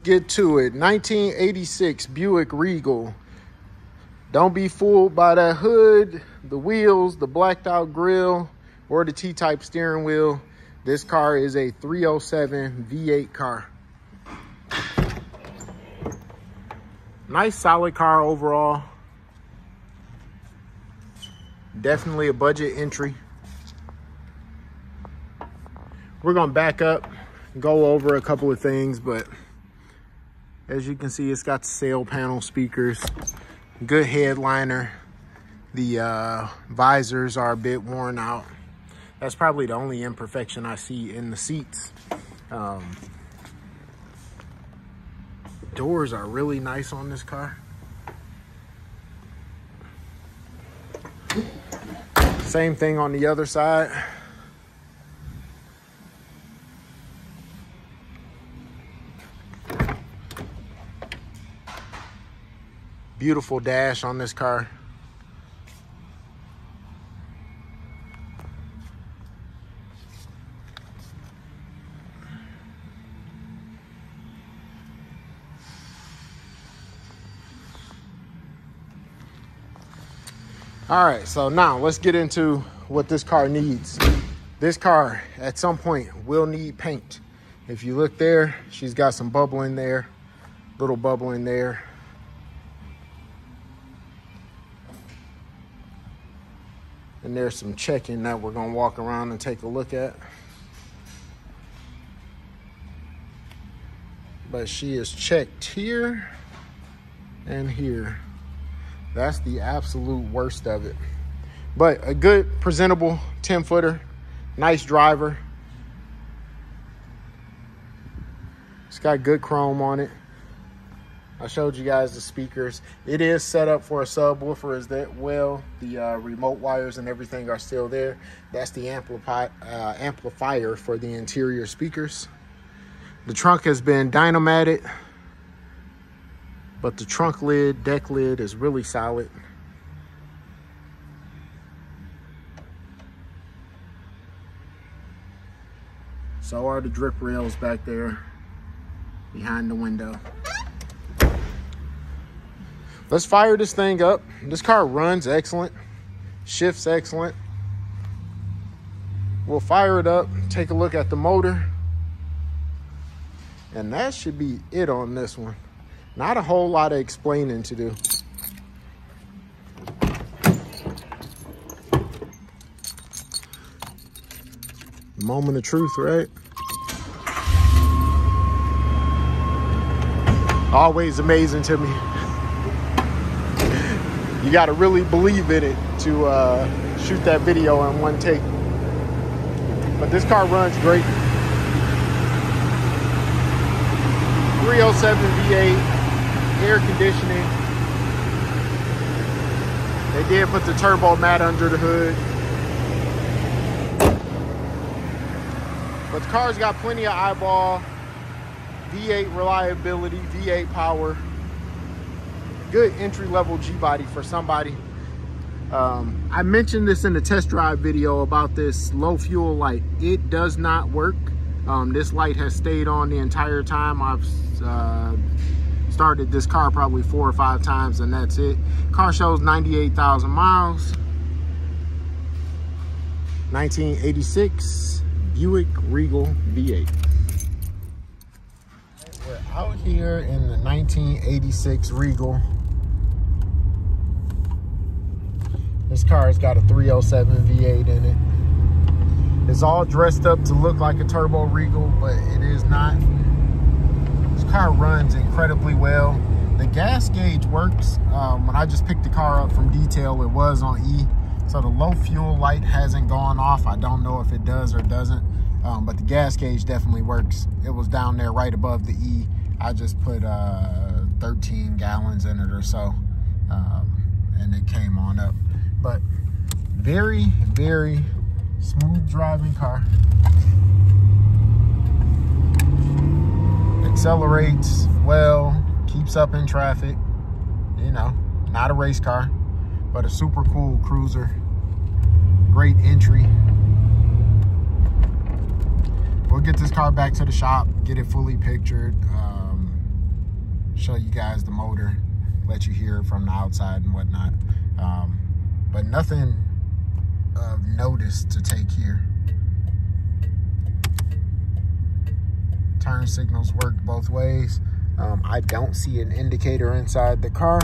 get to it. 1986 Buick Regal. Don't be fooled by that hood, the wheels, the blacked out grille, or the T-type steering wheel. This car is a 307 V8 car. Nice solid car overall. Definitely a budget entry. We're gonna back up and go over a couple of things, but as you can see, it's got the sail panel speakers, good headliner. The visors are a bit worn out. That's probably the only imperfection I see in the seats. Doors are really nice on this car. Same thing on the other side. Beautiful dash on this car. All right, so now let's get into what this car needs. This car at some point will need paint. If you look there, she's got some bubbling there, little bubbling there. And there's some checking that we're gonna walk around and take a look at. But she is checked here and here. That's the absolute worst of it. But a good, presentable 10-footer, nice driver. It's got good chrome on it. I showed you guys the speakers. It is set up for a subwoofer as well. The remote wires and everything are still there. That's the amplifier for the interior speakers. The trunk has been dynomated, but the trunk lid, deck lid is really solid. So are the drip rails back there behind the window. Let's fire this thing up. This car runs excellent, shifts excellent. We'll fire it up, take a look at the motor. And that should be it on this one. Not a whole lot of explaining to do. Moment of truth, right? Always amazing to me. You got to really believe in it to shoot that video in one take. But this car runs great. 307 V8. Air conditioning. They did put the turbo mat under the hood. But the car's got plenty of eyeball, V8 reliability, V8 power. Good entry-level G-body for somebody. I mentioned this in the test drive video about this low fuel light. It does not work. This light has stayed on the entire time. I've started this car probably 4 or 5 times and that's it. Car shows 98,000 miles. 1986 Buick Regal V8. We're out here in the 1986 Regal. This car has got a 307 V8 in it. It's all dressed up to look like a turbo Regal, but it is not. This car runs incredibly well. The gas gauge works. When I just picked the car up from detail, it was on E. So the low fuel light hasn't gone off. I don't know if it does or doesn't, but the gas gauge definitely works. It was down there right above the E. I just put 13 gallons in it or so, and it came on up. But very, very smooth driving car. Accelerates well, keeps up in traffic. You know, not a race car, but a super cool cruiser. Great entry. We'll get this car back to the shop, get it fully pictured, show you guys the motor, let you hear it from the outside and whatnot. But nothing of notice to take here. Turn signals work both ways. I don't see an indicator inside the car.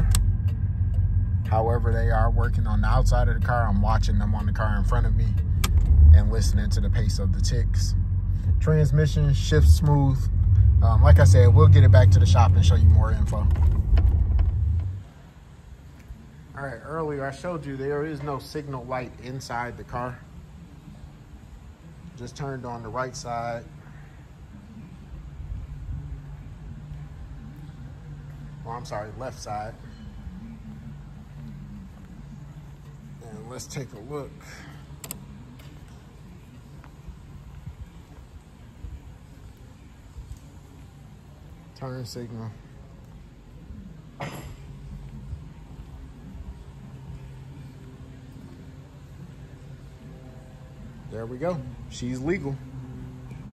However, they are working on the outside of the car. I'm watching them on the car in front of me and listening to the pace of the ticks. Transmission shifts smooth. Like I said, we'll get it back to the shop and show you more info. All right, earlier I showed you there is no signal light inside the car. Just turned on the right side. Well, I'm sorry, left side. And let's take a look. Turn signal. There we go. She's legal.